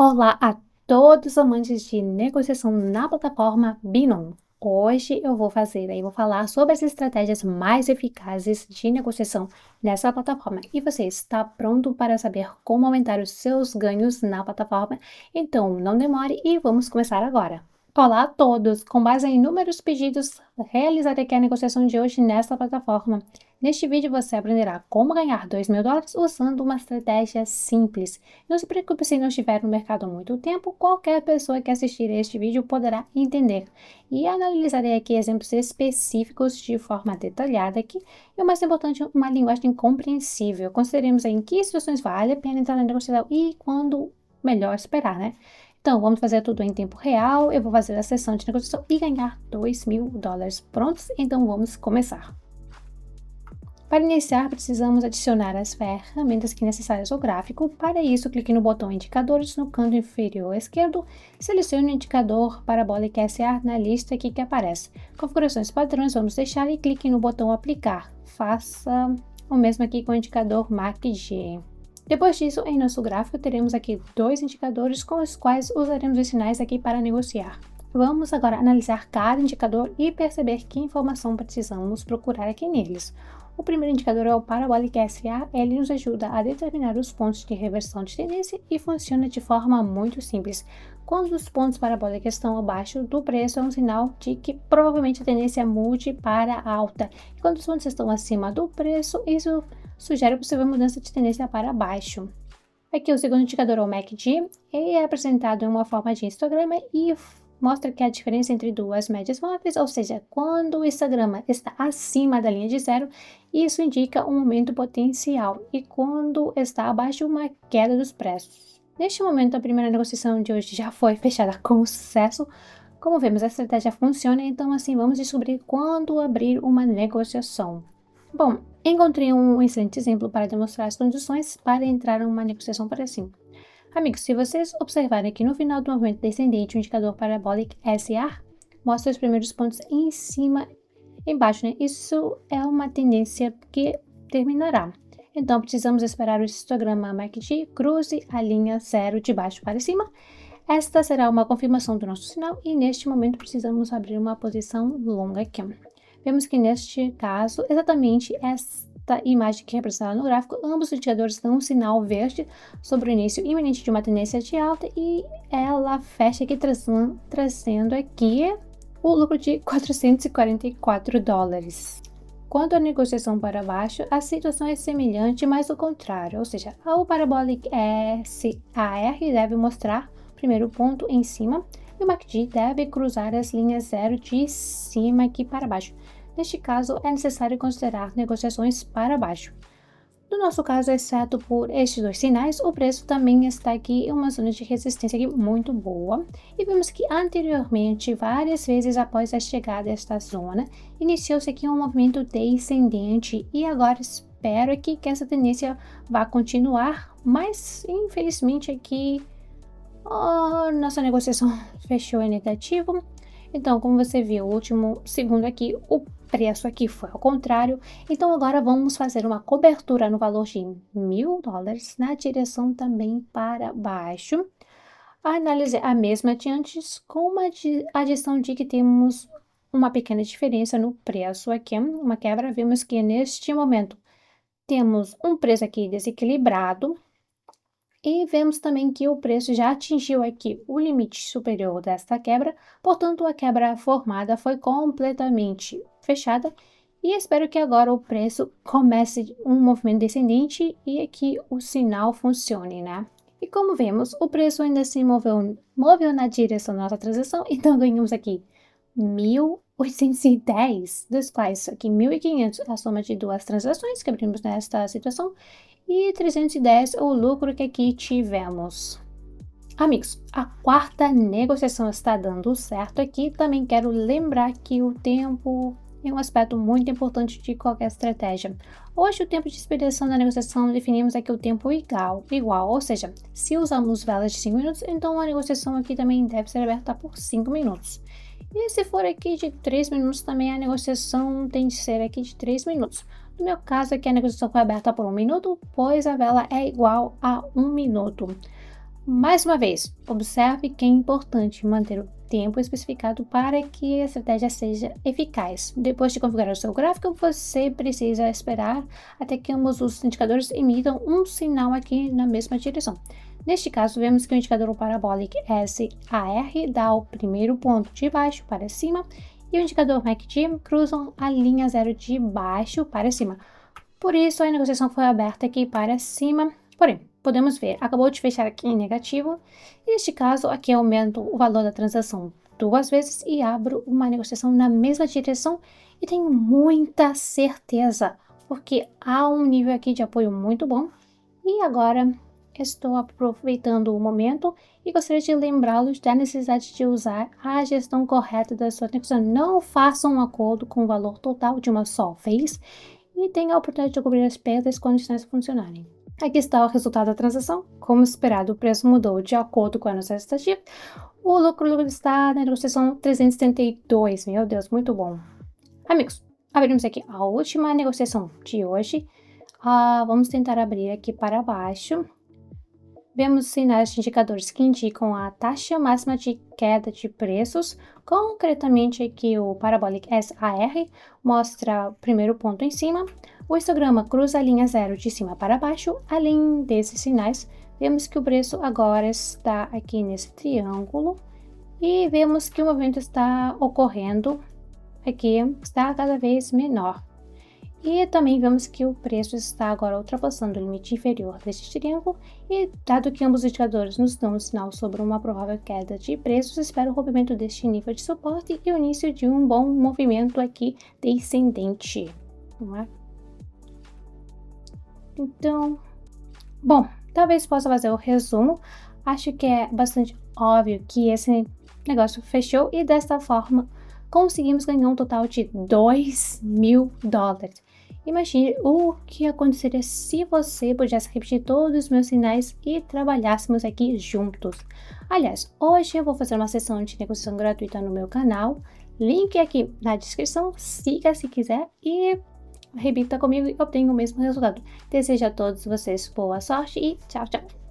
Olá a todos os amantes de negociação na plataforma Binom. Hoje eu vou falar sobre as estratégias mais eficazes de negociação nessa plataforma. E você está pronto para saber como aumentar os seus ganhos na plataforma? Então não demore e vamos começar agora. Olá a todos! Com base em inúmeros pedidos, realizarei aqui a negociação de hoje nesta plataforma. Neste vídeo você aprenderá como ganhar $2.000 usando uma estratégia simples. Não se preocupe se não estiver no mercado há muito tempo, qualquer pessoa que assistir este vídeo poderá entender. E analisarei aqui exemplos específicos de forma detalhada aqui, e o mais importante, uma linguagem compreensível. Consideremos em que situações vale a pena entrar na negociação e quando melhor esperar, né? Então, vamos fazer tudo em tempo real, eu vou fazer a sessão de negociação e ganhar $2.000. Prontos? Então vamos começar. Para iniciar, precisamos adicionar as ferramentas que necessárias ao gráfico. Para isso, clique no botão Indicadores no canto inferior esquerdo. Selecione o indicador Parabolic SA na lista aqui que aparece. Configurações padrões, vamos deixar e clique no botão Aplicar. Faça o mesmo aqui com o indicador MACD. Depois disso, em nosso gráfico, teremos aqui dois indicadores com os quais usaremos os sinais aqui para negociar. Vamos agora analisar cada indicador e perceber que informação precisamos procurar aqui neles. O primeiro indicador é o Parabolic SA, ele nos ajuda a determinar os pontos de reversão de tendência e funciona de forma muito simples. Quando os pontos parabólicos estão abaixo do preço, é um sinal de que provavelmente a tendência mude para alta. E quando os pontos estão acima do preço, isso sugere possível mudança de tendência para baixo. Aqui o segundo indicador é o MACD, ele é apresentado em uma forma de histograma e mostra que a diferença entre duas médias móveis, ou seja, quando o histograma está acima da linha de zero, isso indica um aumento potencial, e quando está abaixo, uma queda dos preços. Neste momento, a primeira negociação de hoje já foi fechada com sucesso. Como vemos, a estratégia funciona, então assim vamos descobrir quando abrir uma negociação. Bom, encontrei um excelente exemplo para demonstrar as condições para entrar em uma negociação para assim. Amigos, se vocês observarem aqui no final do movimento descendente, o indicador Parabolic SA mostra os primeiros pontos em cima e embaixo, né? Isso é uma tendência que terminará. Então, precisamos esperar o histograma MACD cruze a linha zero de baixo para cima. Esta será uma confirmação do nosso sinal e neste momento precisamos abrir uma posição longa aqui. Vemos que neste caso, exatamente esta imagem que é representada no gráfico, ambos os indicadores dão um sinal verde sobre o início iminente de uma tendência de alta e ela fecha aqui trazendo aqui o lucro de $444. Quanto à negociação para baixo, a situação é semelhante, mas o contrário, ou seja, o Parabolic SAR deve mostrar o primeiro ponto em cima e o MACD deve cruzar as linhas zero de cima aqui para baixo. Neste caso, é necessário considerar negociações para baixo. No nosso caso, exceto por estes dois sinais, o preço também está aqui em uma zona de resistência aqui muito boa. E vimos que anteriormente, várias vezes após a chegada desta zona, iniciou-se aqui um movimento descendente e agora espero aqui que essa tendência vá continuar, mas infelizmente aqui nossa negociação fechou em negativo. Então, como você viu, o último segundo aqui, o preço aqui foi ao contrário. Então, agora vamos fazer uma cobertura no valor de $1.000 na direção também para baixo. Analisei a mesma de antes com uma adição de que temos uma pequena diferença no preço aqui, uma quebra. Vimos que neste momento temos um preço aqui desequilibrado. E vemos também que o preço já atingiu aqui o limite superior desta quebra, portanto a quebra formada foi completamente fechada e espero que agora o preço comece um movimento descendente e aqui o sinal funcione, né? E como vemos, o preço ainda se moveu na direção da nossa transação, então ganhamos aqui 1.810, dos quais aqui 1.500 a soma de duas transações que abrimos nesta situação, e 310 o lucro que aqui tivemos. Amigos, a quarta negociação está dando certo aqui. Também quero lembrar que o tempo é um aspecto muito importante de qualquer estratégia. Hoje, o tempo de expiração da negociação, definimos aqui o tempo igual, ou seja, se usamos velas de 5 minutos, então a negociação aqui também deve ser aberta por 5 minutos. E se for aqui de 3 minutos, também a negociação tem de ser aqui de 3 minutos. No meu caso aqui a negociação foi aberta por 1 minuto, pois a vela é igual a 1 minuto. Mais uma vez, observe que é importante manter o tempo especificado para que a estratégia seja eficaz. Depois de configurar o seu gráfico, você precisa esperar até que ambos os indicadores emitam um sinal aqui na mesma direção. Neste caso, vemos que o indicador Parabolic SAR dá o primeiro ponto de baixo para cima e o indicador MACD cruzam a linha zero de baixo para cima. Por isso, a negociação foi aberta aqui para cima, porém, podemos ver, acabou de fechar aqui em negativo, e neste caso, aqui aumento o valor da transação 2 vezes e abro uma negociação na mesma direção e tenho muita certeza, porque há um nível aqui de apoio muito bom, e agora estou aproveitando o momento e gostaria de lembrá-los da necessidade de usar a gestão correta da sua negociação. Não façam um acordo com o valor total de uma só vez, e tenha a oportunidade de cobrir as perdas quando os sinais funcionarem. Aqui está o resultado da transação. Como esperado, o preço mudou de acordo com a nossa estatística. O lucro está na negociação 372. Meu Deus, muito bom. Amigos, abrimos aqui a última negociação de hoje. Vamos tentar abrir aqui para baixo. Vemos sinais de indicadores que indicam a taxa máxima de queda de preços. Concretamente aqui o Parabolic SAR mostra o primeiro ponto em cima. O histograma cruza a linha zero de cima para baixo. Além desses sinais, vemos que o preço agora está aqui nesse triângulo. E vemos que o movimento está ocorrendo aqui, está cada vez menor. E também vemos que o preço está agora ultrapassando o limite inferior deste triângulo e, dado que ambos os indicadores nos dão um sinal sobre uma provável queda de preços, espero o rompimento deste nível de suporte e o início de um bom movimento aqui descendente, não é? Então, bom, talvez possa fazer o resumo. Acho que é bastante óbvio que esse negócio fechou e desta forma conseguimos ganhar um total de $2.000. Imagine o que aconteceria se você pudesse repetir todos os meus sinais e trabalhássemos aqui juntos. Aliás, hoje eu vou fazer uma sessão de negociação gratuita no meu canal. Link aqui na descrição. Siga se quiser e repita comigo e obtenha o mesmo resultado. Desejo a todos vocês boa sorte e tchau, tchau!